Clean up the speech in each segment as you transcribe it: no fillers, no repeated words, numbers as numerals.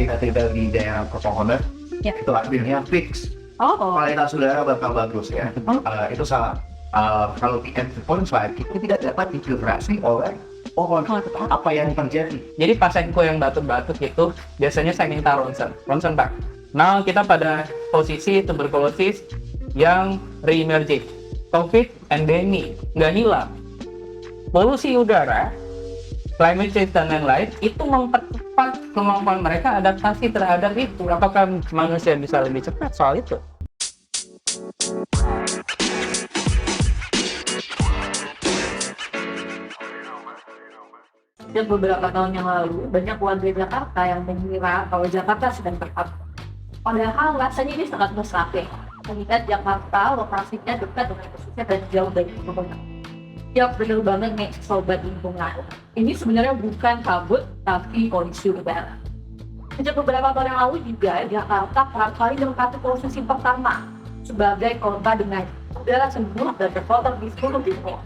tinggal di daerah pepohonan, Ya. itu artinya fix Oh. kualitas udara bakal bagus ya. Oh. Itu salah. Kalau di N2.5 itu tidak dapat difiltrasi oleh pohon. Apa yang terjadi? Jadi pasienku yang batuk-batuk itu biasanya saya minta ronsen Pak. Nah, kita pada posisi tuberkulosis yang re-emerging, COVID endemi, nggak hilang. Polusi udara, climate change dan lain-lain itu mempercepat kemampuan mereka adaptasi terhadap itu. Apakah manusia bisa lebih cepat soal itu? Dan beberapa tahun yang lalu, banyak warga Jakarta yang mengira kalau Jakarta sedang terpapar. Padahal rasanya ini sangat mustahil, mengingat Jakarta lokasinya dekat dengan pesisir dan jauh dari pegunungan. Ya bener banget nih sobat lingkungan. Ini sebenarnya bukan kabut, tapi polusi udara. Sejak beberapa tahun yang lalu juga, Jakarta kerap kali menempati posisi pertama sebagai kota dengan udara cembur dan terkotor di seluruh dunia.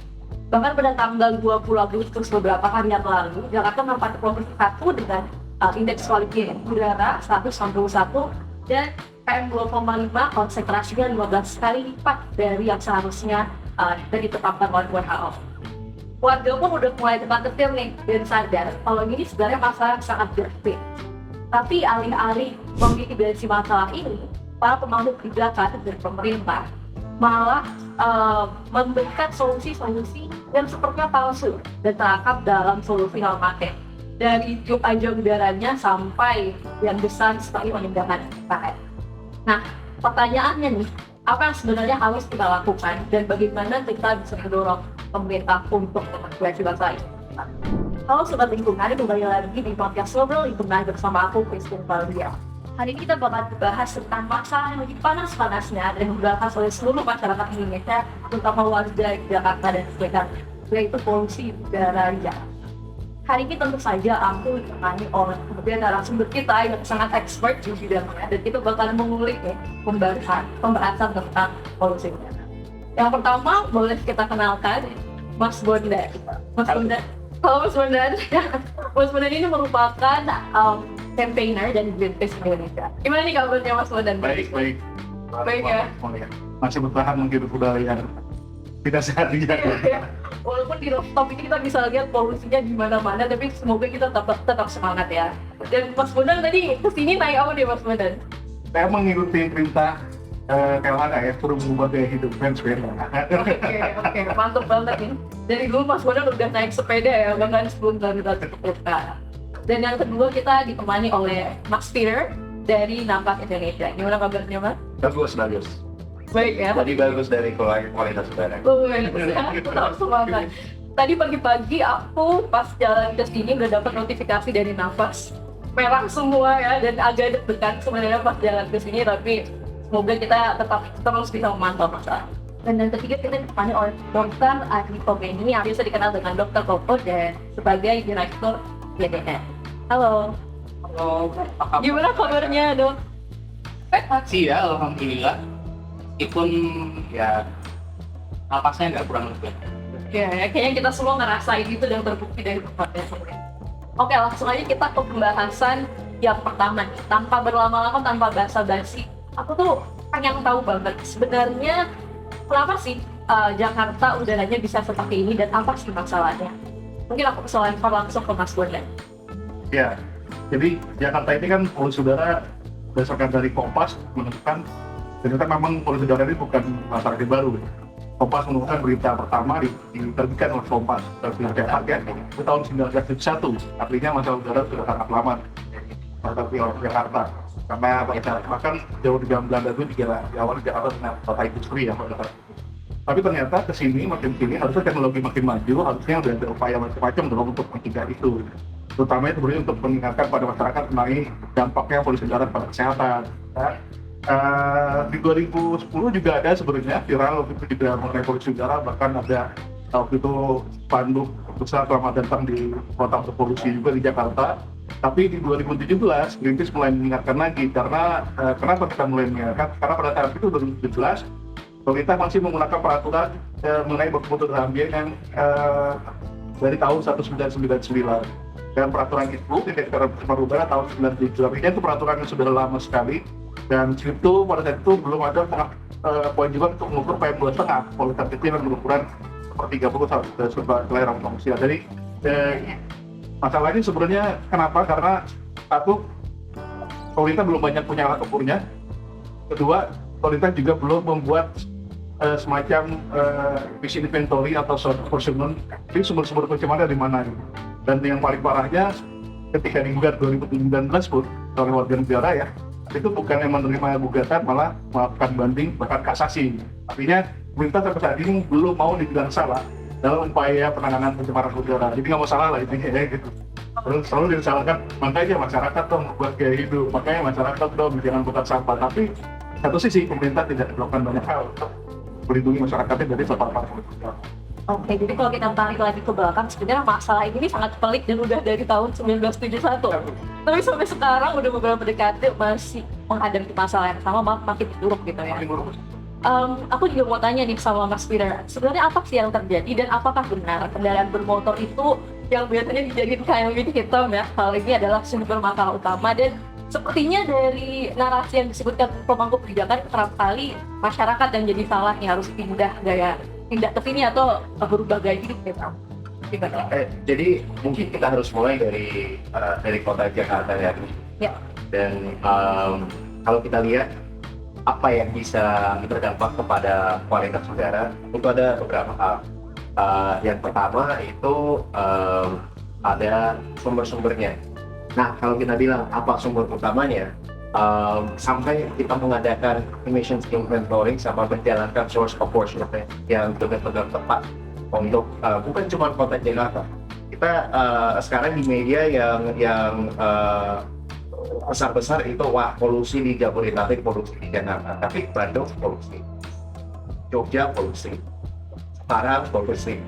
Bahkan pada tanggal 20 Agustus beberapa hari yang lalu, Jakarta menempati posisi 1 dengan indeks kualitas udara 191 dan PM2,5 konsentrasinya 15 kali lipat dari yang seharusnya ditetapkan oleh WHO. Warga pun udah mulai dekat-dekat nih dan sadar kalau ini sebenarnya masalah yang sangat berbeda. Tapi alih-alih memitigasi masalah ini, para pemangku kebijakan dari pemerintah malah memberikan solusi-solusi yang sepertinya palsu dan terangkap dalam solusi hal pakai. Dari tiup aja udaranya sampai yang besar seperti penindakan PKM. Nah, pertanyaannya nih, apa yang sebenarnya harus kita lakukan dan bagaimana kita bisa mendorong pemerintah untuk mengatasi masalah ini? Halo Sobat Lingkungan, kembali lagi di podcast Ngobrol Lingkungan bersama aku, Christine Valeria. Hari ini kita bakal bahas tentang masalah yang lagi panas-panasnya dan dibahas oleh seluruh masyarakat Indonesia, terutama warga Jakarta dan sekitarnya, yaitu polusi udara di Jakarta. Hari ini tentu saja aku ditemani oleh kemudian narasumber kita yang sangat expert di bidangnya, dan kita bakal mengulik pembahasan tentang polusi udara. Yang pertama boleh kita kenalkan Mas Bondan. Mas Bondan. Kalau Mas Bondan, Mas Bondan ini merupakan campaigner dan Greenpeace Indonesia. Gimana nih kabarnya Mas Bondan? Baik. Baik ya. Masih bertahan menghidup udara yang tidak sehat di Jakarta. Walaupun di rooftop ini kita bisa lihat polusinya di mana-mana, tapi semoga kita tetap semangat ya. Dan Mas Bondan tadi kesini naik apa nih Mas Bondan? Saya mengikuti perintah KLHK ya, suruh mengubah gaya hidup fans-fans. Oke, mantap banget nih. Dari dulu Mas Bondan udah naik sepeda ya, bahkan sebelum kita terbuka. Dan yang kedua kita ditemani oleh Mas Peter dari Nampak Indonesia. Gimana kabarnya Mas? Bagus. Baik ya. Tadi bagus dari kualitas udara. Tetap semangat. Tadi pagi-pagi aku pas jalan ke sini udah dapat notifikasi dari nafas merah semua ya, dan agak deg-degan sebenarnya pas jalan ke sini, tapi semoga kita tetap terus bisa memantau masalah. Dan yang ketiga kita ditemani oleh Dr. Adi Pogeni yang biasa dikenal dengan Dr. Koko dan sebagai Direktur YDN. Halo. Apa kabar? Gimana kabarnya Dok? Sih ya, alhamdulillah. Meskipun ya napasnya nggak kurang lebih. Ya, kayaknya kita semua ngerasain itu dan terbukti dari tempatnya sebelumnya. Oke, langsung aja kita ke pembahasan yang pertama nih. Tanpa berlama-lama, tanpa basa-basi, aku tuh pengen tahu banget sebenarnya kenapa sih Jakarta udaranya bisa seperti ini dan apa sih masalahnya? Mungkin aku bisa lempar langsung ke Mas Bondan. Ya, jadi Jakarta ini kan polusi udara berdasarkan dari Kompas menentukan, ternyata memang polusi udara ini bukan masalah yang baru. Kompas menemukan berita pertama diterbitkan oleh Kompas terbitan Jakarta itu tahun 1971. Artinya masalah udara sudah sangat lama menghadapi orang Jakarta. Karena bahkan jauh di zaman Belanda itu di awal Jakarta dengan kota industri ya. Tapi ternyata kesini makin sini harusnya teknologi makin maju, harusnya udah ada upaya macam-macam dong untuk mencegah itu. Terutama itu sebenarnya untuk mengingatkan pada masyarakat mengenai dampaknya polusi udara pada kesehatan. Di 2010 juga ada sebenarnya viral waktu itu juga mengenai polusi udara, bahkan ada waktu itu spanduk besar selamat datang di kota berpolusi juga di Jakarta. Tapi di 2017 Greenpeace mulai mengingatkan lagi karena kenapa kita mulai mengingatkan? Karena pada saat itu 2017 pemerintah masih menggunakan peraturan mengenai baku mutu udara ambien yang dari tahun 1999. dan peraturan itu merubah tahun 97. Artinya itu peraturan yang sudah lama sekali, dan itu pada saat itu belum ada kewajiban untuk mengukur PM2,5 kualitatif yang berukuran per 30 kelahiran manusia. Jadi masalah ini sebenarnya kenapa? Karena satu, pemerintah belum banyak punya alat ukurnya. Kedua, pemerintah juga belum membuat semacam visi inventory atau source apportionment. Jadi sumber-sumber pencemaran dari mana? Dan yang paling parahnya, ketika digugat 2019 pun oleh warga negara ya, itu bukan yang menerima gugatan, malah melakukan banding bahkan kasasi. Artinya pemerintah sampai saat ini belum mau dibilang salah dalam upaya penanganan pencemaran udara. Jadi nggak mau salah lah intinya ya gitu. Terus selalu disalahkan, makanya masyarakat dong buat gaya hidup, makanya masyarakat dong jangan bukan sampah. Tapi satu sisi pemerintah tidak melakukan banyak hal untuk melindungi masyarakatnya dari sampah. Oke, jadi kalau kita tarik lagi ke belakang, sebenarnya masalah ini sangat pelik dan udah dari tahun 1971. Tapi sampai sekarang udah beberapa dekade masih menghadapi masalah yang sama, makin buruk gitu ya. Aku juga mau tanya nih sama Mas Peter, sebenarnya apa sih yang terjadi dan apakah benar kendaraan bermotor itu yang biasanya dijadikan kambing hitam ya, hal ini adalah sumber masalah utama? Dan sepertinya dari narasi yang disebutkan pemangku kebijakan, kerap kali masyarakat yang jadi salah nih harus pindah ke sini atau berubah gaya hidup gitu. Jadi mungkin kita harus mulai dari kota Jakarta ya. Ya. Dan kalau kita lihat apa yang bisa berdampak kepada kualitas udara, itu ada beberapa hal. Yang pertama itu ada sumber-sumbernya. Nah, kalau kita bilang apa sumber utamanya, sampai kita mengadakan emissions inventory sama menjalankan source apportionment yang benar-benar tepat untuk bukan cuma kota Jakarta. Kita sekarang di media yang besar-besar itu wah polusi di Jabodetabek, polusi di Jakarta, tapi Bandung polusi, Jogja polusi, Semarang polusi,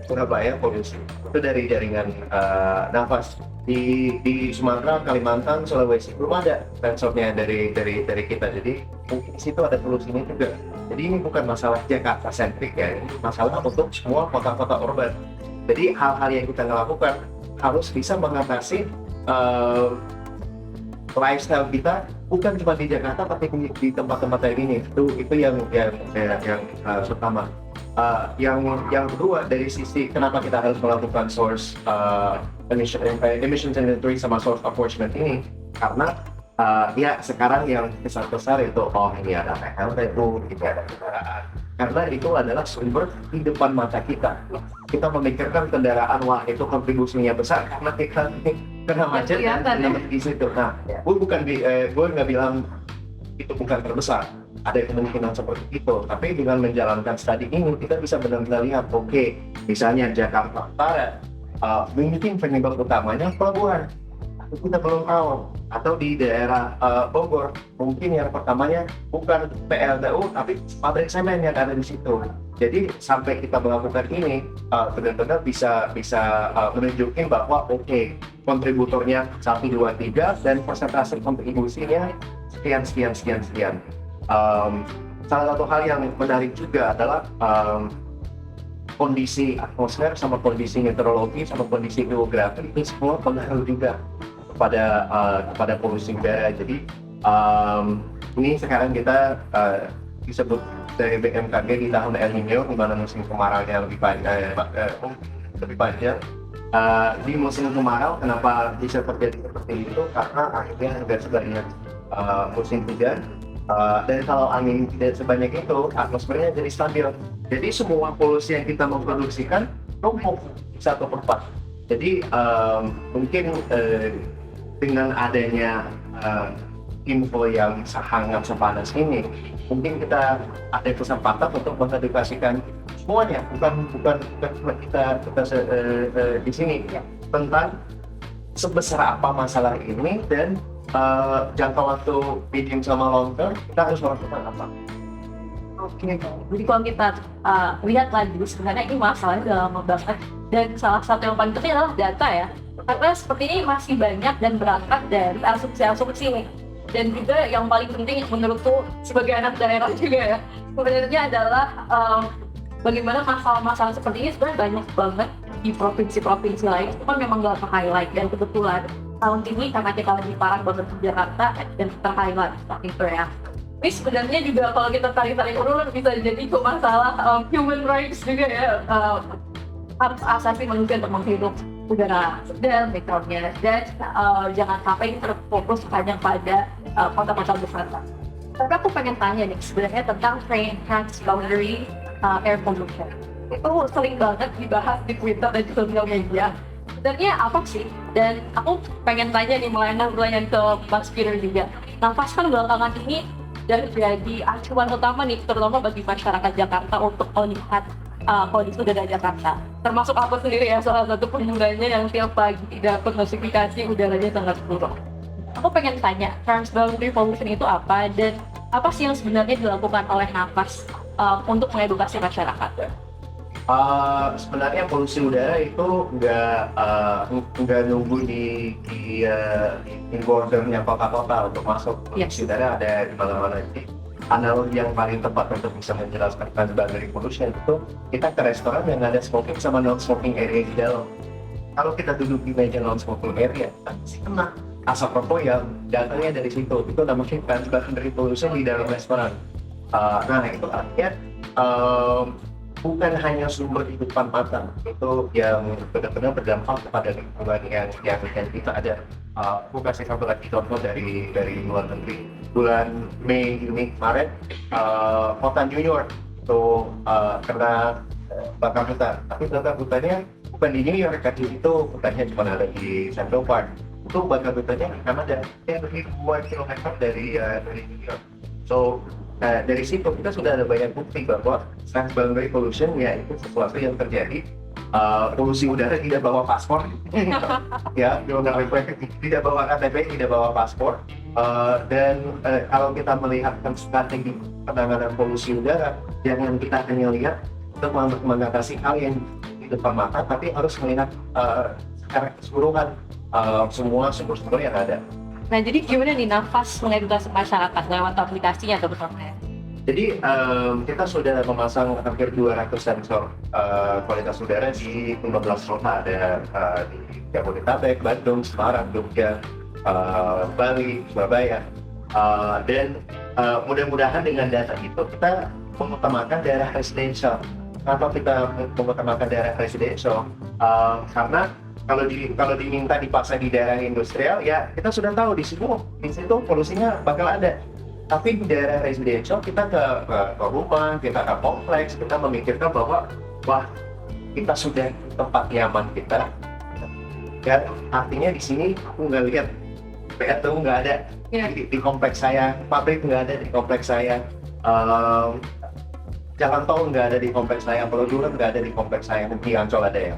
Surabaya polusi. Itu dari jaringan nafas. Di Sumatera, Kalimantan, Sulawesi belum ada sensornya dari kita, jadi mungkin di situ ada polusinya juga. Jadi ini bukan masalah Jakarta sentrik ya, ini masalah untuk semua kota-kota urban. Jadi hal-hal yang kita lakukan harus bisa mengatasi lifestyle kita bukan cuma di Jakarta tapi di tempat-tempat kayak gini. Itu yang pertama. Yang kedua, dari sisi kenapa kita harus melakukan source emissions inventory sama source apportionment ini, karena ya sekarang yang besar-besar itu ini ada PLTU, ini ada kendaraan, karena itu adalah sumber di depan mata kita. Kita memikirkan kendaraan, wah itu kontribusinya besar karena kita kena macet dan di situ. Nah, gue nggak bilang itu bukan terbesar, ada kemungkinan seperti itu, tapi dengan menjalankan studi ini kita bisa benar-benar lihat, oke, misalnya Jakarta Utara mungkin penyebab utamanya pelabuhan, kita belum tahu, atau di daerah Bogor mungkin yang pertamanya bukan PLTU tapi pabrik semen yang ada di situ. Jadi sampai kita melakukan ini benar-benar bisa menunjukkan bahwa oke, kontributornya 1, 2, 3 dan persentase kontribusinya sekian. Salah satu hal yang menarik juga adalah kondisi atmosfer sama kondisi meteorologi sama kondisi geografi itu semua pengaruh juga kepada polusi udara. Jadi ini sekarang kita disebut dari BMKG di tahun El Nino, di mana musim kemaraunya lebih panjang. Di musim kemarau kenapa bisa terjadi seperti itu? Karena akhirnya tidak sebanyak musim hujan. Dan kalau angin tidak sebanyak itu, atmosfernya jadi stabil. Jadi semua polusi yang kita memproduksikan numpuk satu tempat. Jadi mungkin dengan adanya info yang sangat sepanas ini, mungkin kita ada kesempatan untuk mengedukasikan semuanya, bukan cuma kita di sini tentang sebesar apa masalah ini dan jangka waktu medium sama long term kita harus melakukan apa. Oke, jadi kalau kita lihat lagi sebenarnya ini masalahnya udah lama banget, dan salah satu yang paling penting adalah data ya, karena seperti ini masih banyak dan berangkat dari asumsi-asumsi nih. Dan juga yang paling penting menurutku sebagai anak daerah juga ya, sebenarnya adalah bagaimana masalah-masalah seperti ini sebenarnya banyak banget di provinsi-provinsi lain itu kan memang nggak ke-highlight, dan kebetulan tahun ini karena kita lagi parah banget di Jakarta dan ter-highlight waktu itu ya. Ini sebenarnya juga kalau kita tarik-tarik urut bisa jadi ke masalah human rights juga ya, hak asasi manusia untuk menghirup udara segar misalnya, dan jangan sampai ini terfokus hanya pada kota-kota besar. Tapi aku pengen tanya nih sebenarnya tentang transboundary air pollution. Itu sering banget dibahas di Twitter dan di sosial media. Sebenarnya apa sih? Dan aku pengen tanya nih, pertanyaan ke Mas Peter juga. Nafas kan belakangan ini dan jadi acuan utama nih, terutama bagi masyarakat Jakarta untuk melihat kondisi udara Jakarta. Termasuk aku sendiri ya, salah satu penggunanya yang tiap pagi dapat notifikasi udaranya sangat buruk. Aku pengen tanya, transboundary pollution itu apa, dan apa sih yang sebenarnya dilakukan oleh Nafas untuk mengedukasi masyarakat? Sebenarnya polusi udara itu nggak nunggu di bordernya kota-kota untuk masuk. Polusi udara ada di mana-mana. Jadi analogi yang paling tepat untuk bisa menjelaskan transboundary pollution itu kita ke restoran yang ada smoking sama non smoking area di dalam. Kalau kita duduk di meja non smoking area, kita pasti kena asap rokok yang datangnya dari situ. Itu namanya transboundary pollution di dalam restoran. Nah itu artinya bukan hanya sumber kehidupan mata, itu yang benar-benar berdampak kepada lingkungan yang kita ada. Aku kasih satu lagi contoh dari luar negeri. Bulan Mei Juni kemarin, kota New York itu kena bakar hutan. Tapi bakar hutannya bukan di New York, tapi itu hutannya cuma ada di Central Park. Itu bakar hutannya di Kanada, yang lebih 2 kilometer dari New York. So dari situ kita sudah ada banyak bukti bahwa transboundary pollution ya itu sesuatu yang terjadi. Polusi udara tidak bawa paspor, ya, tidak bawa KTP, tidak bawa paspor. Dan kalau kita melihat strategi penanganan polusi udara, jangan kita hanya lihat untuk mengatasi hal yang di depan mata, tapi harus melihat secara keseluruhan semua sumber-sumber yang ada. Nah, jadi gimana nih Nafas mengedukasi masyarakat lewat aplikasinya terutama ya? Jadi kita sudah memasang hampir 200 sensor kualitas udara di 15 kota, ada di Jabodetabek, Bandung, Semarang, Jogja, Bali, Surabaya, dan mudah-mudahan dengan data itu kita mengutamakan daerah residensial. Kenapa kita mengutamakan daerah residensial? Karena kalau diminta dipaksa di daerah industrial, ya kita sudah tahu di situ polusinya bakal ada. Tapi di daerah residential kita ke rumah, kita ke kompleks, kita memikirkan bahwa wah kita sudah di tempat nyaman kita. Dan artinya di sini aku nggak lihat PRTU nggak ada di kompleks saya, pabrik nggak ada di kompleks saya, jalan tol nggak ada di kompleks saya, pelabuhan nggak ada di kompleks saya, di Ancol ada ya.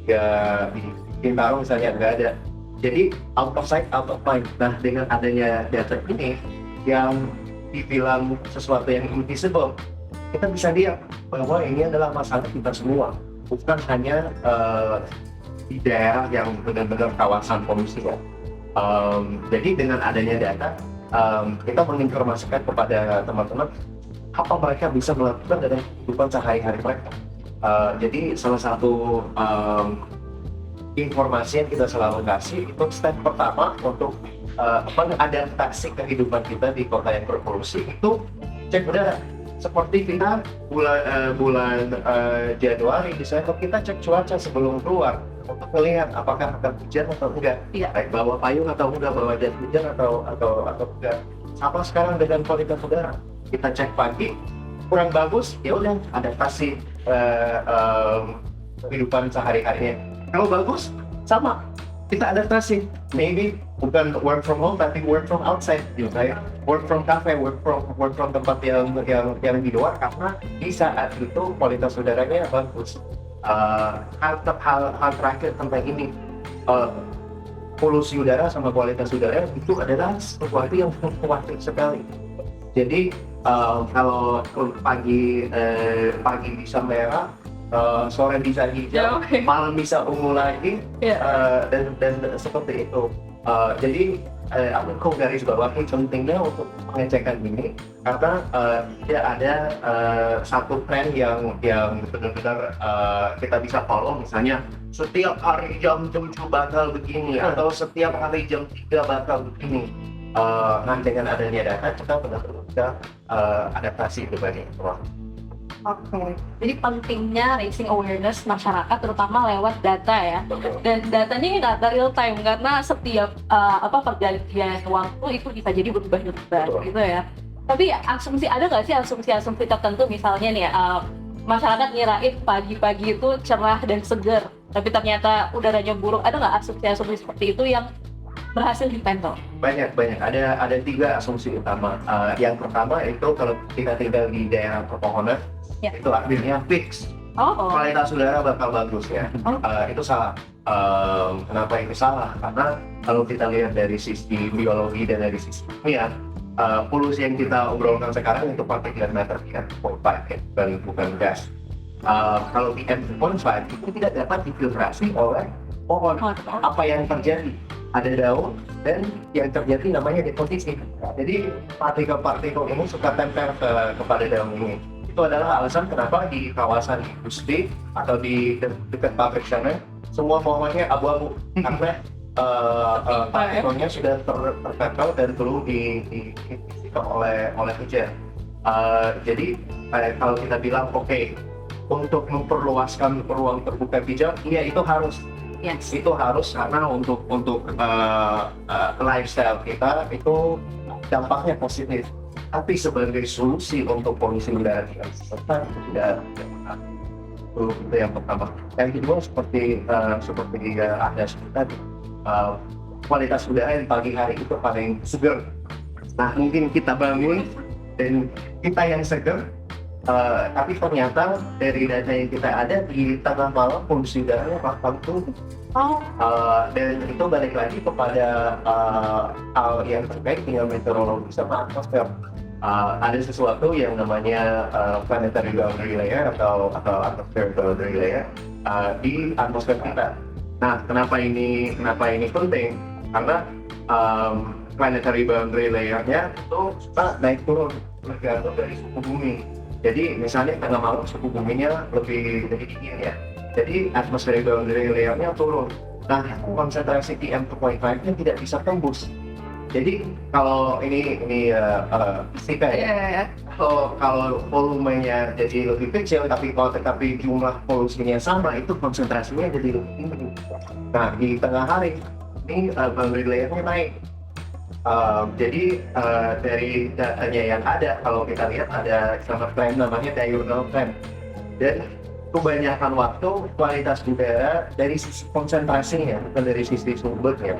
Ya di Bintaro misalnya nggak ada. Jadi out of sight, out of mind. Nah dengan adanya data ini yang dibilang sesuatu yang invisible, kita bisa lihat bahwa ini adalah masalah kita semua, bukan hanya di daerah yang benar-benar kawasan polusi ya. Jadi dengan adanya data, kita menginformasikan kepada teman-teman apa mereka bisa melakukan dalam kehidupan sehari-hari mereka. Jadi salah satu informasi yang kita selalu kasih itu step pertama untuk mengadaptasi kehidupan kita di kota yang berpolusi itu cek udara. Seperti kita bulan Januari misalnya kita cek cuaca sebelum keluar untuk melihat apakah akan hujan atau enggak, baik bawa payung atau enggak, bawa jas hujan atau enggak. Sama sekarang dengan kualitas udara, kita cek pagi kurang bagus, ya udah adaptasi kehidupan sehari-harinya. Kalau bagus, sama kita adaptasi. Maybe bukan work from home, tapi work from outside. Kayak work from cafe, work from tempat yang di luar, karena di saat itu kualitas udaranya bagus. Hal terakhir tentang ini, polusi udara sama kualitas udara itu adalah sesuatu yang khawatir sekali. Jadi kalau pagi bisa merah, sore bisa hijau, malam bisa ungu lagi, dan seperti itu. Jadi aku garis bawahi pentingnya untuk pengecekan ini karena tidak ada satu tren yang benar-benar kita bisa follow, misalnya setiap hari jam 7 bakal begini atau setiap hari jam 3 bakal begini. Nah, dengan adanya data kita benar-benar bisa adaptasi berbagai ruang. Oke. Jadi pentingnya raising awareness masyarakat terutama lewat data ya. Dan datanya ini data real time karena setiap pergantian waktu itu bisa jadi berubah-ubah gitu ya. Tapi ada nggak sih asumsi-asumsi tertentu, misalnya nih masyarakat ngirain pagi-pagi itu cerah dan segar, tapi ternyata udaranya buruk. Ada nggak asumsi-asumsi seperti itu yang berhasil dipantau? Banyak. Ada 3 asumsi utama. Yang pertama itu kalau kita tinggal di daerah pepohonan, itu artinya fix kualitas udara bakal bagus ya. Itu salah. Kenapa ini salah? Karena kalau kita lihat dari sisi biologi dan dari sisi kimia, polusi yang kita obrolkan sekarang itu particulate matter PM2.5 bukan gas. Kalau PM2.5 itu tidak dapat difiltrasi oleh pohon. Apa yang terjadi? Ada daun dan yang terjadi namanya deposisi. Jadi partikel-partikel ini suka tempel kepada daun ini. Itu adalah alasan kenapa di kawasan industri atau di dekat pabrik sana semua pohonnya abu-abu karena partikelnya sudah tertempel dan perlu diisi oleh hujan. Jadi kalau kita bilang untuk memperluaskan ruang terbuka hijau, iya itu harus. Yes. Itu harus karena untuk lifestyle kita itu dampaknya positif. Tapi sebagai solusi untuk polusi udara tidak benar. Itu yang pertama. Yang kedua seperti Anda sebut tadi, kualitas udara yang pagi hari itu paling segar. Nah, mungkin kita bangun dan kita yang segar, tapi ternyata dari data yang kita ada di tengah malam polusi udaranya bakal turun. Dan itu balik lagi kepada hal yang terkait dengan meteorologi sama atmosfer. Ada sesuatu yang namanya planetary boundary layer atau atmospheric boundary layer di atmosfer kita. Nah, kenapa ini penting? Karena planetary boundary layer-nya itu naik turun tergantung dari suhu bumi. Jadi misalnya tengah malam suhu buminya lebih dingin ya. Jadi atmospheric boundary layer-nya turun. Nah, konsentrasi PM2.5-nya tidak bisa tembus. Jadi kalau ini fisika ya. Kalau volumenya jadi lebih kecil tapi jumlah polusinya sama, itu konsentrasinya jadi lebih tinggi. Nah, di tengah hari ini boundary layer-nya naik. Jadi dari datanya yang ada, kalau kita lihat ada sama tren namanya diurnal trend. Dan kebanyakan waktu kualitas udara dari sisi konsentrasinya, bukan dari sisi sumbernya,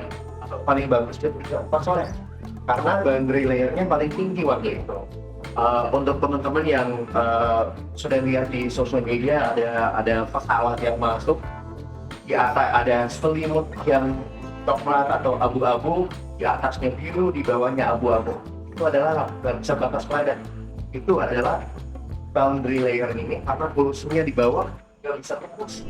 paling bagus itu 4 sore. Karena boundary layer-nya paling tinggi waktu itu. Untuk teman-teman yang sudah lihat di sosial media, ada pesawat yang masuk, di atas ada selimut yang coklat atau abu-abu, di atasnya biru, di bawahnya abu-abu. Itu adalah bisa batas padan. Itu adalah boundary layer ini karena polusinya di bawah nggak bisa tembus.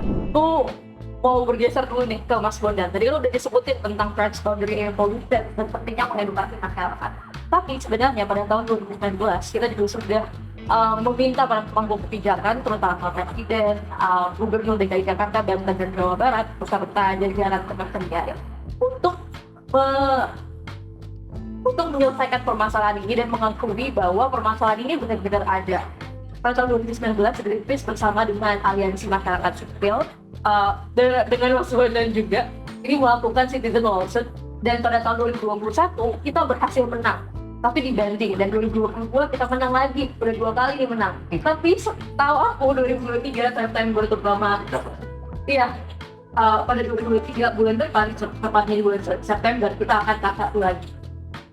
Mau bergeser dulu nih ke Mas Bondan. Tadi lo udah disebutin tentang transboundary air pollution dan pentingnya mengedukasi masyarakat. Tapi sebenarnya pada tahun 2019 kita juga sudah meminta para pemangku kebijakan, terutama Presiden, Gubernur DKI Jakarta, Banten dan Jawa Barat, beserta jajaran Kementerian untuk menyelesaikan permasalahan ini dan mengakui bahwa permasalahan ini benar-benar ada. Pada tahun 2019, Greenpeace bersama dengan Aliansi Masyarakat Sipil dengan Mas Bondan juga ini melakukan citizen lawsuit, dan pada tahun 2021 kita berhasil menang. Tapi dibanding, dan 2022 kita menang lagi, udah 2 kali nih menang. Tapi setahu aku 2023 September terutama, pada 2023 bulan depan, tepatnya di bulan September, kita akan kakak lagi.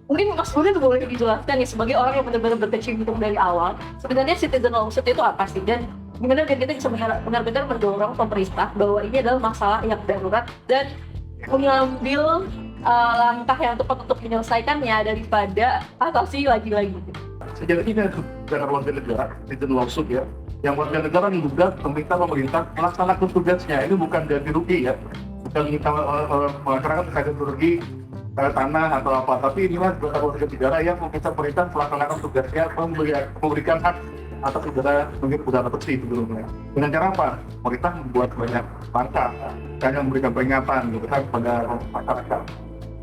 Mungkin Mas Bondan boleh dijelaskan nih, sebagai orang yang benar-benar berkecimpung dari awal, sebenarnya citizen lawsuit itu apa sih? Dan gimana kita bisa benar-benar mendorong pemerintah bahwa ini adalah masalah yang darurat dan mengambil langkah yang tepat untuk menyelesaikannya daripada atasi lagi-lagi. Sejauh ini negara warga negara, citizen lawsuit ya, yang warga negara menggugat pemerintah melaksanakan tugasnya. Ini bukan ganti rugi ya, bukan kita masyarakat ganti rugi tanah atau apa, tapi inilah anggota warga negara yang meminta pemerintah melaksanakan tugasnya memberikan hak atas udara bersih sebelumnya. Dengan cara apa? Pemerintah membuat banyak langkah, hanya memberikan peringatan gitu kan pada masyarakat.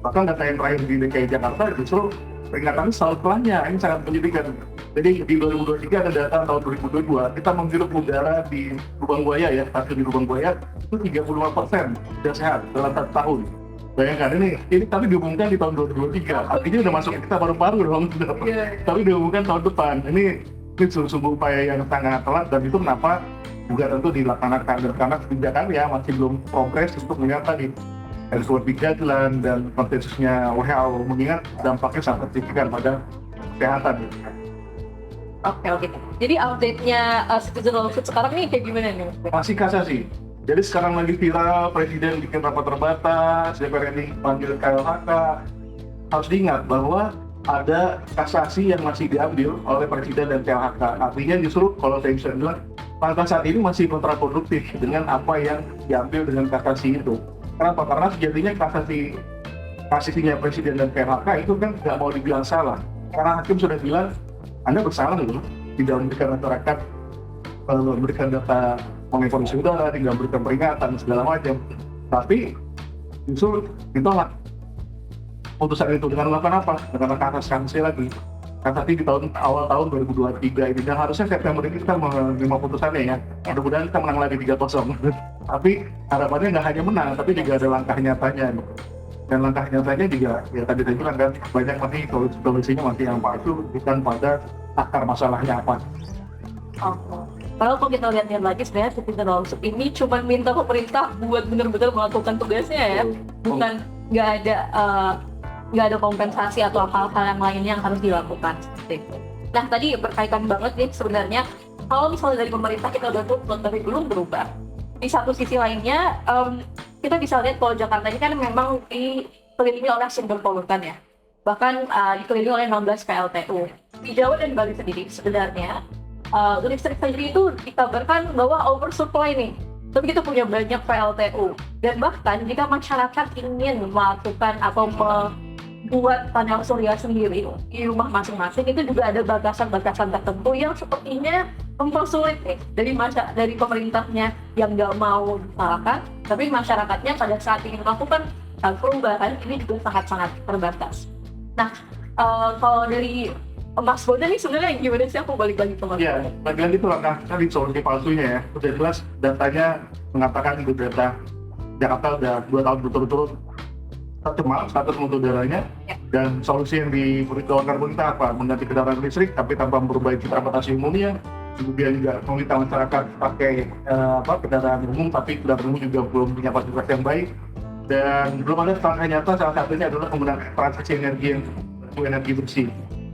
Bahkan data yang terakhir di DKI Jakarta justru peringatan selalu pelannya, ini sangat menyedihkan. Jadi di 2023 ada data tahun 2022, kita menghirup udara di lubang buaya ya, hasil di lubang buaya itu 35% sudah sehat dalam 1 tahun. Bayangkan ini tapi diumumkan di tahun 2023, artinya udah masuk kita paru-paru dong, tapi diumumkan tahun depan. Ini sungguh upaya yang sangat telat, dan itu kenapa juga tentu dilaksanakan, dan karena kebijakan ya masih belum progres untuk melihat tadi World Guideline dan konsensusnya WHO, mengingat dampaknya sangat signifikan pada kesehatan. Oke. Jadi update-nya Citizen Lawsuit sekarang nih kayak gimana nih? Masih kasasi. Jadi sekarang lagi viral, Presiden bikin rapat terbatas, DPR RI panggil KLHK. Harus diingat bahwa ada kasasi yang masih diambil oleh Presiden dan KLHK. Artinya justru kalau saya bisa bilang, langkah saat ini masih kontraproduktif dengan apa yang diambil dengan kasasi itu. Kenapa? Karena sejatinya kasasinya Presiden dan KLHK itu kan nggak mau dibilang salah. Karena hakim sudah bilang, Anda bersalah loh, tidak memberikan masyarakat, memberikan data mengenai kondisi udara, tidak memberikan peringatan, segala macam. Tapi justru ditolak putusan itu dengan melakukan apa? Dengan kasasi lagi. Kasasi di awal tahun 2023 ini, dan harusnya September ini kita menerima putusannya ya. Mudah-mudahan kita menang lagi 3-0. Tapi harapannya nggak hanya menang, tapi juga ada langkah nyatanya. Dan langkah nyatanya juga, ya tadi saya bilang kan, banyak masih solusinya masih yang palsu, bukan pada akar masalahnya apa. Kalau kita lihat lagi, sebenarnya Citizen Lawsuit ini cuma minta pemerintah buat benar-benar melakukan tugasnya ya, bukan nggak ada kompensasi atau hal-hal yang lainnya yang harus dilakukan seperti itu. Nah tadi berkaitan banget nih sebenarnya, kalau misalnya dari pemerintah kita udah tuntut tapi belum berubah. Di satu sisi lainnya, kita bisa lihat kalau Jakarta ini kan memang dikelilingi oleh sumber polutan ya. Bahkan dikelilingi oleh 16 PLTU. Di Jawa dan Bali sendiri sebenarnya, listrik sendiri itu dikabarkan bahwa oversupply nih. Tapi kita punya banyak PLTU. Dan bahkan jika masyarakat ingin melakukan atau membuat panel surya sendiri di rumah masing-masing, itu juga ada batasan-batasan tertentu yang sepertinya mempersulit dari pemerintahnya yang nggak mau disalahkan, tapi masyarakatnya pada saat ingin melakukan perubahan ini juga sangat-sangat terbatas. Nah, kalau dari Mas Bondan nih sebenarnya gimana sih, aku balik lagi ke Mas Bondan? Ya, bagian itu langkah tadi solusi palsunya ya. Sudah jelas datanya mengatakan itu data Jakarta udah 2 tahun berturut-turut tercemar status mutu udaranya, dan solusi yang ditawarkan pemerintah apa? Mengganti kendaraan listrik tapi tanpa memperbaiki transportasi umumnya. Kemudian juga meminta masyarakat pakai kendaraan umum, tapi kendaraan umum juga belum punya fasilitas yang baik, dan belum ada langkah nyata. Salah satunya adalah penggunaan transisi energi bersih.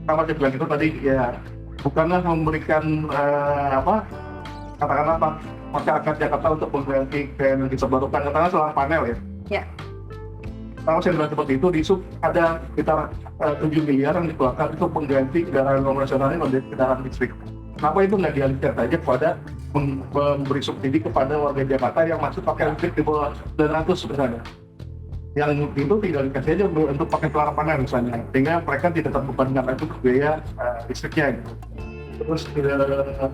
Sama saya bilang itu tadi ya, bukanlah memberikan katakanlah masyarakat Jakarta untuk mengganti ke energi terbarukan, katakanlah solar panel ya. Kalau saya bilang seperti itu, di sub ada sekitar 7 miliar yang dikeluarkan untuk mengganti kendaraan konvensionalnya menjadi kendaraan listrik. Kenapa itu nggak dialihkan saja kepada memberi subsidi kepada warga Jakarta yang masih pakai listrik di bawah 900 sebenarnya? Yang itu tidak dikasih aja untuk pakai solar panel misalnya, sehingga mereka tidak terbebankan itu biaya listriknya gitu. Terus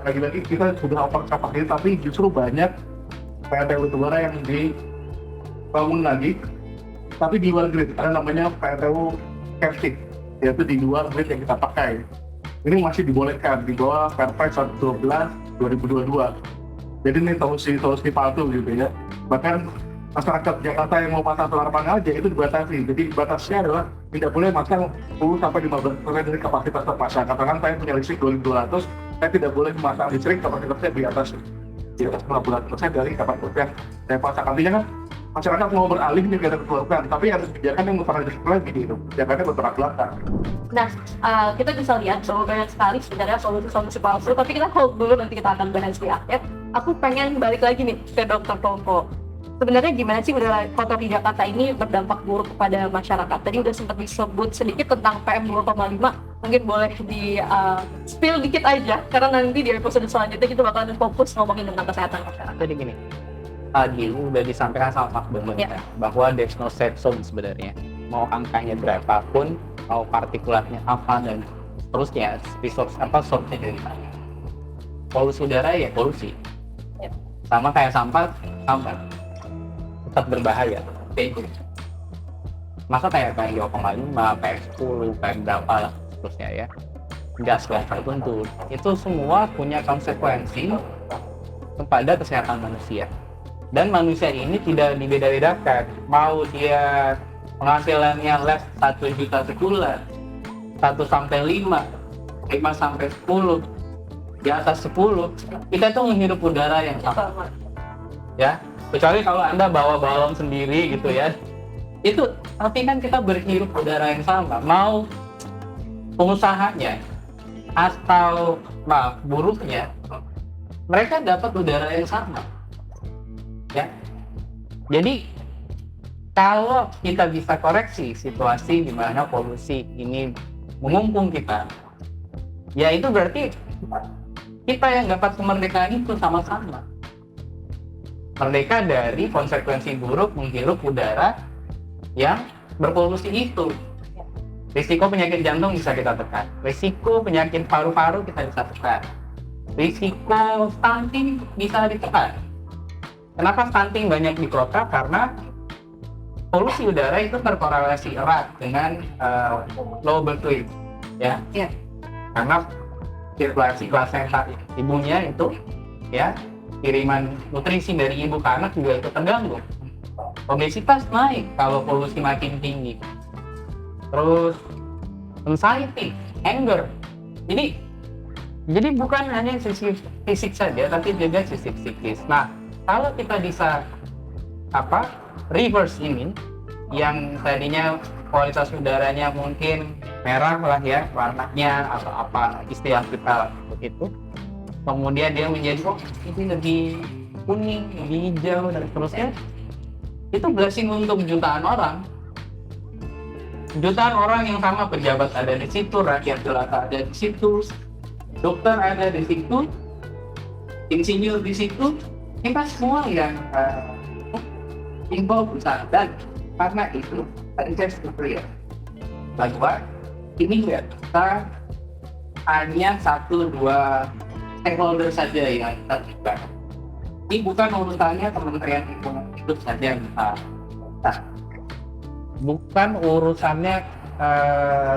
lagi-lagi kita sudah over capacity, tapi justru banyak PLTU batubara yang dibangun lagi, tapi di luar grid. Ada namanya PLTU captive, yaitu di luar grid yang kita pakai. Ini masih dibolehkan di bawah Perpres 112 2022. Jadi ini solusi palsu gitu ya. Bahkan masyarakat Jakarta yang mau pasang solar panel aja itu dibatasi. Jadi batasnya adalah tidak boleh masang 10-15% dari kapasitas terpasang. Katakan saya punya listrik 2.200, saya tidak boleh memasang listrik kapasitasnya di atas 15% dari kapasitas yang saya pasang. Artinya kan masyarakat mau beralih nih ke keluarkan, tapi harus kebijakan yang bukan lagi gitu. Kebijakannya bertolak belakang. Nah, kita bisa lihat bahwa banyak sekali sebenarnya solusi-solusi palsu, tapi kita hold dulu, nanti kita akan bahas di akhir. Aku pengen balik lagi nih ke Dr. Tompo. Sebenarnya gimana sih udara kotor di Jakarta ini berdampak buruk kepada masyarakat? Tadi udah sempat disebut sedikit tentang PM 2,5, mungkin boleh di spill dikit aja, karena nanti di episode selanjutnya kita bakalan fokus ngomongin tentang kesehatan masyarakat. Jadi gini, tadi udah disampaikan sama Pak Bambang ya, bahwa there's no safe zone sebenarnya. mau angkanya berapapun, mau partikulatnya apa dan seterusnya, source-nya dari mana. Polusi udara ya polusi, sama kayak sampah tetap berbahaya. Masa kayak PM2,5, PM10, PM berapa lah seterusnya ya, gas tertentu, itu semua punya konsekuensi kepada kesehatan manusia. Dan manusia ini tidak dibeda-bedakan, mau dia penghasilannya les 1 juta sebulan, 1 sampai 5, 5 sampai 10, di atas 10, kita tuh menghirup udara yang sama. Ya, kecuali kalau Anda bawa balon sendiri gitu ya, itu tapi kan kita berhirup udara yang sama. Mau pengusahanya atau buruhnya, mereka dapat udara yang sama ya. Jadi kalau kita bisa koreksi situasi di mana polusi ini mengumpung kita, ya itu berarti kita yang dapat kemerdekaan itu sama-sama merdeka dari konsekuensi buruk menghirup udara yang berpolusi itu. Risiko penyakit jantung bisa kita tekan, risiko penyakit paru-paru kita bisa tekan, risiko stunting bisa ditekan. Kenapa stunting banyak di kota? Karena polusi udara itu terkorelasi erat dengan low birth weight, ya. Karena sirkulasi plasenta ibunya itu, ya, kiriman nutrisi dari ibu ke anak juga itu terganggu. Obesitas naik kalau polusi makin tinggi. Terus anxiety, anger. Jadi bukan hanya sisi fisik saja, tapi juga sisi psikis. Nah, kalau kita bisa reverse ini, yang tadinya kualitas udaranya mungkin merah lah ya warnanya atau apa istilah kita begitu, kemudian dia menjadi ini lebih kuning, lebih hijau dan seterusnya, itu blessing untuk jutaan orang yang sama. Pejabat ada di situ, rakyat jelata ada di situ, dokter ada di situ, insinyur di situ, kita semua yang involved besar. Dan karena itu just to clear bahwa ini ya kita hanya 1-2 stakeholder saja yang terlibat. Ini bukan urusannya Kementerian Lingkungan Hidup saja, bukan urusannya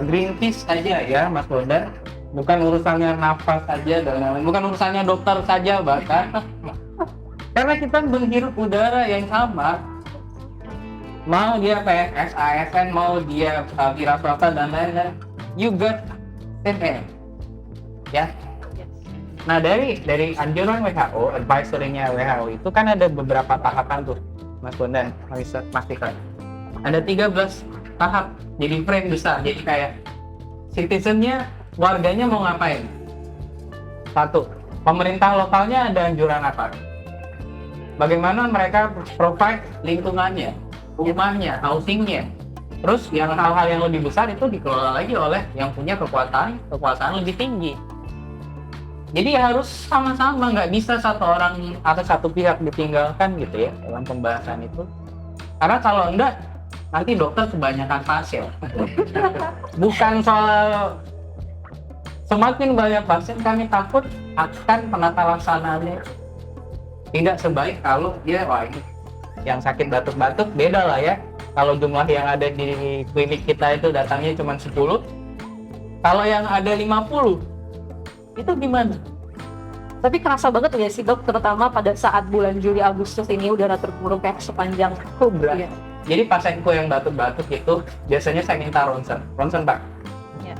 Greenpeace saja ya Mas Bondan, bukan urusannya nafas saja dan lain-lain, bukan urusannya dokter saja bahkan. Karena kita menghirup udara yang sama, mau dia PNS, ASN, mau dia wira swasta dan lain-lain, you got same ya. Nah dari anjuran WHO, advisory-nya WHO itu kan ada beberapa tahapan tuh Mas Bondan, Mas Tikran. Ada 13 tahap, jadi frame besar, jadi kayak citizen-nya, warganya mau ngapain. 1, pemerintah lokalnya ada anjuran apa, bagaimana mereka provide lingkungannya, rumahnya, housingnya. Terus yang hal-hal yang lebih besar itu dikelola lagi oleh yang punya kekuasaan lebih tinggi. Jadi harus sama-sama, nggak bisa satu orang atau satu pihak ditinggalkan gitu ya dalam pembahasan itu. Karena kalau enggak, nanti dokter kebanyakan pasien. Bukan soal semakin banyak pasien, kami takut akan penata laksanaannya tidak sebaik kalau dia, ini yang sakit batuk-batuk beda lah ya. Kalau jumlah yang ada di klinik kita itu datangnya cuma 10, kalau yang ada 50, itu gimana? Tapi kerasa banget ya sih dok, terutama pada saat bulan Juli Agustus ini udara terburuk kayak sepanjang ya. Jadi pasienku yang batuk-batuk itu biasanya saya minta ronsen Pak. Ya.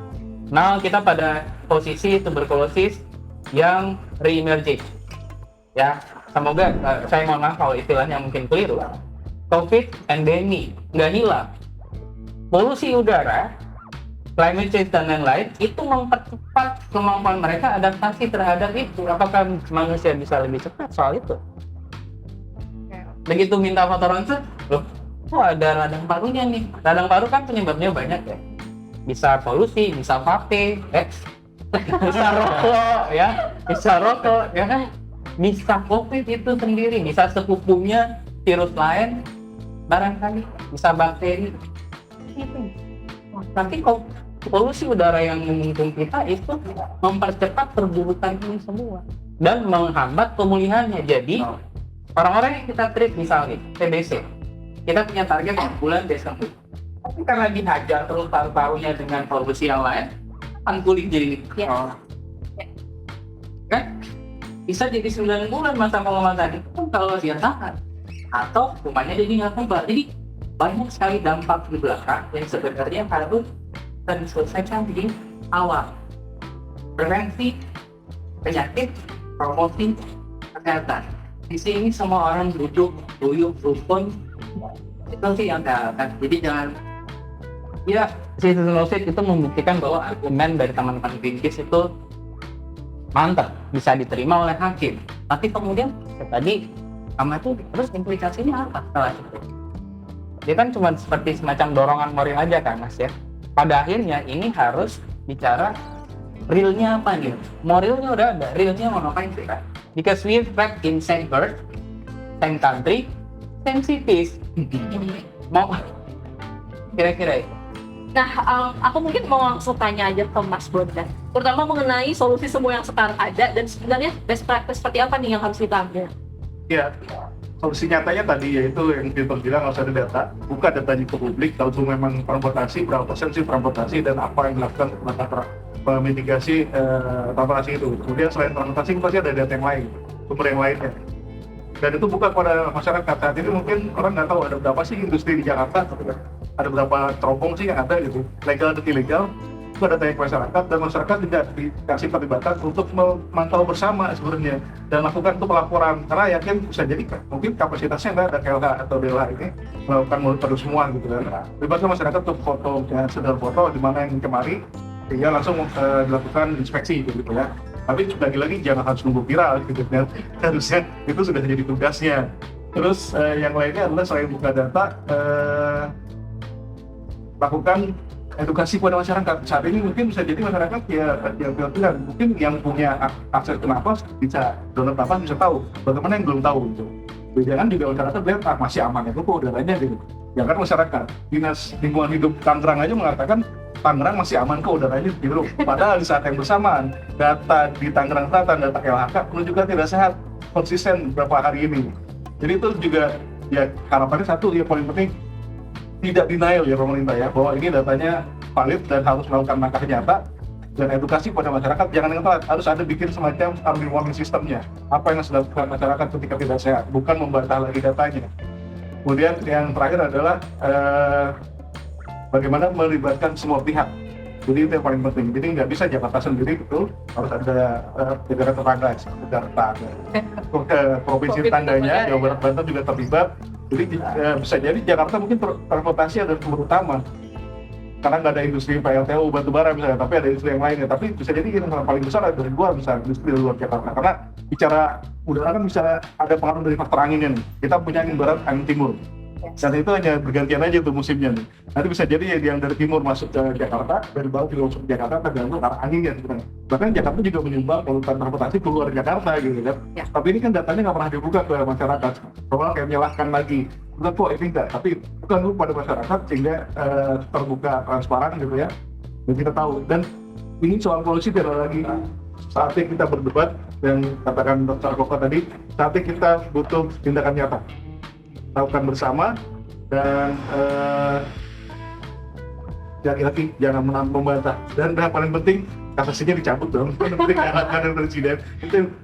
Nah kita pada posisi tuberkulosis yang re-emerging ya. Semoga saya mohon maaf kalau istilahnya mungkin keliru. COVID endemi nggak hilang. Polusi udara, climate change dan lain-lain itu mempercepat kemampuan mereka adaptasi terhadap itu. Apakah manusia bisa lebih cepat soal itu? Begitu minta foto ronsen, loh, ada radang parunya nih. Radang paru kan penyebabnya banyak ya. Bisa polusi, bisa vape, bisa rokok, ya kan? Bisa COVID itu sendiri, bisa sepupunya virus lain, barangkali bisa bakteri. nanti polusi udara yang mengungkung kita itu mempercepat perburukan ini semua dan menghambat pemulihannya. Jadi orang-orang yang kita treat misalnya TBC, kita punya target bulan Desember, tapi karena dihajar terus paru-parunya dengan polusi yang lain, akan pulih jadi kan bisa jadi 9 bulan masa pengobatan itu kalau dia tahan, atau rumahnya jadi nggak kembali. Jadi banyak sekali dampak di belakang yang sebenarnya harus kita diselesaikan di awal. Prevensi penyakit, promosi kesehatan. Di sini semua orang duduk, duyuk, rukun. Itu sih yang kan. Jadi jangan, ya, citizen lawsuit itu membuktikan bahwa argumen dari teman-teman Greenpeace itu mantap, bisa diterima oleh hakim. Tapi kemudian tadi sama itu terus implikasinya apa setelah itu? Dia kan cuma seperti semacam dorongan moral aja kan Mas ya. Pada akhirnya ini harus bicara realnya apa nih? Moralnya udah ada, realnya mau ngapain sih kan? Because we back in same birth, same country, same cities. Mau kira-kira itu? Nah, aku mungkin mau langsung tanya aja ke Mas Bondan, terutama mengenai solusi semua yang sekarang ada dan sebenarnya best practice seperti apa nih yang harus kita ambil? Ya, solusi nyatanya tadi yaitu yang Peter bilang harus ada data, buka datanya ke publik, tahu memang transportasi, berapa persen sih transportasi dan apa yang dilakukan untuk mitigasi transportasi itu. Kemudian selain transportasi pasti ada data yang lain, sumber yang lainnya. Dan itu buka pada masyarakat. Saat ini mungkin orang nggak tahu ada berapa sih industri di Jakarta, ada berapa terowong sih yang ada gitu, legal dan ilegal. Itu ada tanya ke masyarakat, dan masyarakat tidak dikasih terlibatan untuk memantau bersama sebenarnya dan lakukan itu pelaporan, karena yakin bisa jadi mungkin kapasitasnya nggak ada KLH atau DLH ini melakukan monitor semua gitu kan. Libatkan masyarakat untuk foto, sedar foto di mana yang kemari, sehingga langsung dilakukan inspeksi gitu ya. Tapi lagi-lagi jangan harus nunggu viral gitu kan, harusnya itu sudah jadi tugasnya. Terus yang lainnya adalah selain buka data, lakukan edukasi kepada masyarakat. Saat ini mungkin bisa jadi masyarakat ya yang bilang mungkin yang punya akses ke nafas bisa donor nafas bisa tahu, bagaimana yang belum tahu gitu. Jangan juga masyarakat lihat masih aman itu kok udaranya gitu. Ya kan masyarakat, Dinas Lingkungan Hidup Tangerang aja mengatakan Tangerang masih aman kok udaranya gitu. Padahal di saat yang bersamaan data di Tangerang Selatan, data LHK menunjukkan tidak sehat konsisten beberapa hari ini. Jadi itu juga ya harapannya satu ya paling penting tidak denial ya pemerintah ya bahwa ini datanya valid dan harus melakukan langkah nyata, dan edukasi kepada masyarakat jangan yang telat, harus ada bikin semacam early warning systemnya, apa yang harus dilakukan masyarakat ketika tidak sehat, bukan membantah lagi datanya. Kemudian yang terakhir adalah bagaimana melibatkan semua pihak. Jadi itu yang paling penting. Jadi nggak bisa Jakarta sendiri, betul, harus ada negara tetangga, provinsi tetangganya, Jawa Barat, Banten juga terlibat. Jadi bisa jadi Jakarta mungkin transportasi ada terutama karena nggak ada industri PLTU batubara misalnya, tapi ada industri yang lainnya. Tapi bisa jadi yang paling besar ada dari luar, misalnya industri dari luar Jakarta. Karena bicara udara kan bisa ada pengaruh dari faktor anginnya nih. Kita punya angin barat, angin timur. Dan itu hanya bergantian aja tuh musimnya nih. Nanti bisa jadi ya yang dari timur masuk ke Jakarta, dari barat juga masuk ke Jakarta, tergantung arah anginnya sebenarnya. Bahkan Jakarta juga menyumbang polutan transportasi keluar Jakarta gitu kan. Ya. Tapi ini kan datanya nggak pernah dibuka ke masyarakat. Orang kayak menyalahkan lagi. Bukan kok ini enggak, tapi bukan dulu pada masyarakat sehingga terbuka transparan gitu ya. Dan kita tahu. Dan ini soal polusi tidak lagi saatnya kita berdebat dan katakan Dr. Koko tadi, saatnya kita butuh tindakan nyata. Lakukan bersama dan lagi-lagi jangan membantah, dan yang paling penting kasasinya dicabut dong. Yang penting kader presiden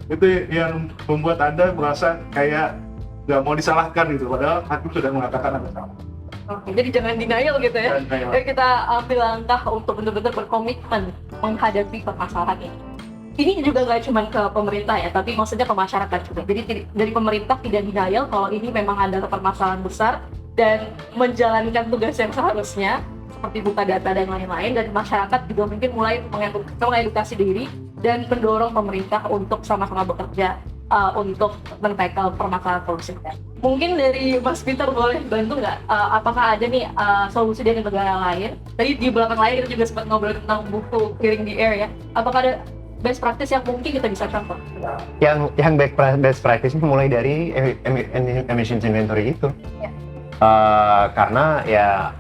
itu yang membuat Anda merasa kayak nggak mau disalahkan gitu, padahal hakim sudah mengatakan Anda salah. Oke, jadi jangan denial gitu ya. Jadi kita ambil langkah untuk benar-benar berkomitmen menghadapi permasalahan ini. Ini juga nggak cuma ke pemerintah ya, tapi maksudnya ke masyarakat juga. Jadi dari pemerintah tidak denial kalau ini memang adalah permasalahan besar dan menjalankan tugas yang seharusnya seperti buka data dan lain-lain, dan masyarakat juga mungkin mulai mengedukasi diri dan mendorong pemerintah untuk sama-sama bekerja untuk men-tackle permasalahan polusi. Mungkin dari Mas Peter boleh bantu nggak? Apakah ada nih solusi dari negara lain? Tadi di belakang layar kita juga sempat ngobrol tentang buku Clearing the Air ya. Apakah ada best practice yang mungkin kita bisa contoh? Yang best practice mulai dari emissions inventory itu. Ya. Karena ya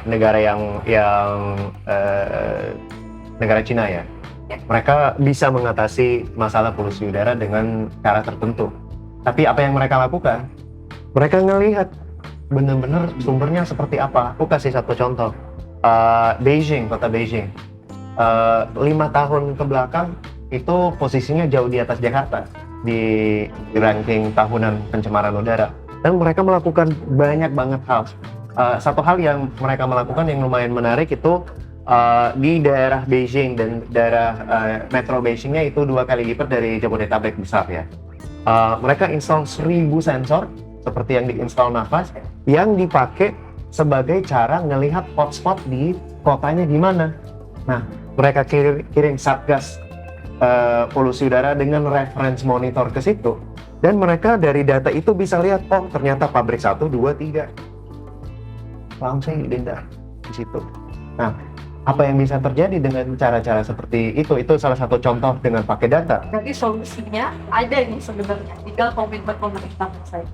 negara yang negara Cina ya, mereka bisa mengatasi masalah polusi udara dengan cara tertentu. Tapi apa yang mereka lakukan? Mereka ngelihat benar-benar sumbernya seperti apa. Aku kasih satu contoh. Beijing, kota Beijing. 5 tahun ke belakang itu posisinya jauh di atas Jakarta di ranking tahunan pencemaran udara. Dan mereka melakukan banyak banget hal. Satu hal yang mereka melakukan yang lumayan menarik itu di daerah Beijing dan daerah Metro Beijingnya itu 2 kali lipat dari Jabodetabek besar ya. Mereka install 1000 sensor seperti yang diinstal Nafas yang dipakai sebagai cara ngelihat hotspot di kotanya gimana. Nah, mereka kirim satgas polusi udara dengan reference monitor ke situ. Dan mereka dari data itu bisa lihat, oh ternyata pabrik 1, 2, 3 langsung denda di situ. Nah, apa yang bisa terjadi dengan cara-cara seperti itu? Itu salah satu contoh dengan pakai data. Berarti solusinya ada nih sebenarnya, tinggal komitmen pemerintah saya.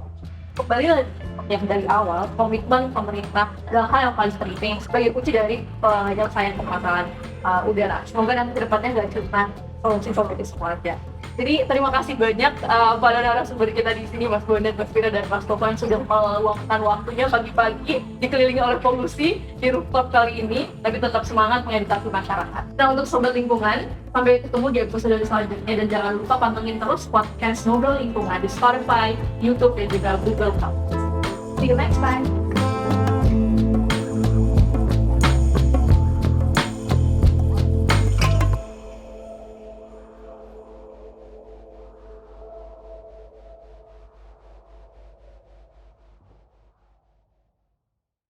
Kembali lagi yang dari awal, komitmen pemerintah adalah hal yang paling penting sebagai kunci dari penyelesaian permasalahan udara. Semoga nanti kedepannya nggak cuma solusi-solusi semua aja. Jadi terima kasih banyak pada narasumber kita di sini, Mas Bondan, Mas Fira, dan Mas Tovan sudah meluangkan waktunya pagi-pagi dikelilingi oleh polusi di rooftop kali ini, tapi tetap semangat mengedukasi masyarakat. Nah, untuk sobat lingkungan, sampai ketemu di episode selanjutnya dan jangan lupa pantengin terus podcast Ngobrol Lingkungan di Spotify, YouTube, dan juga Google Podcast. See you next time.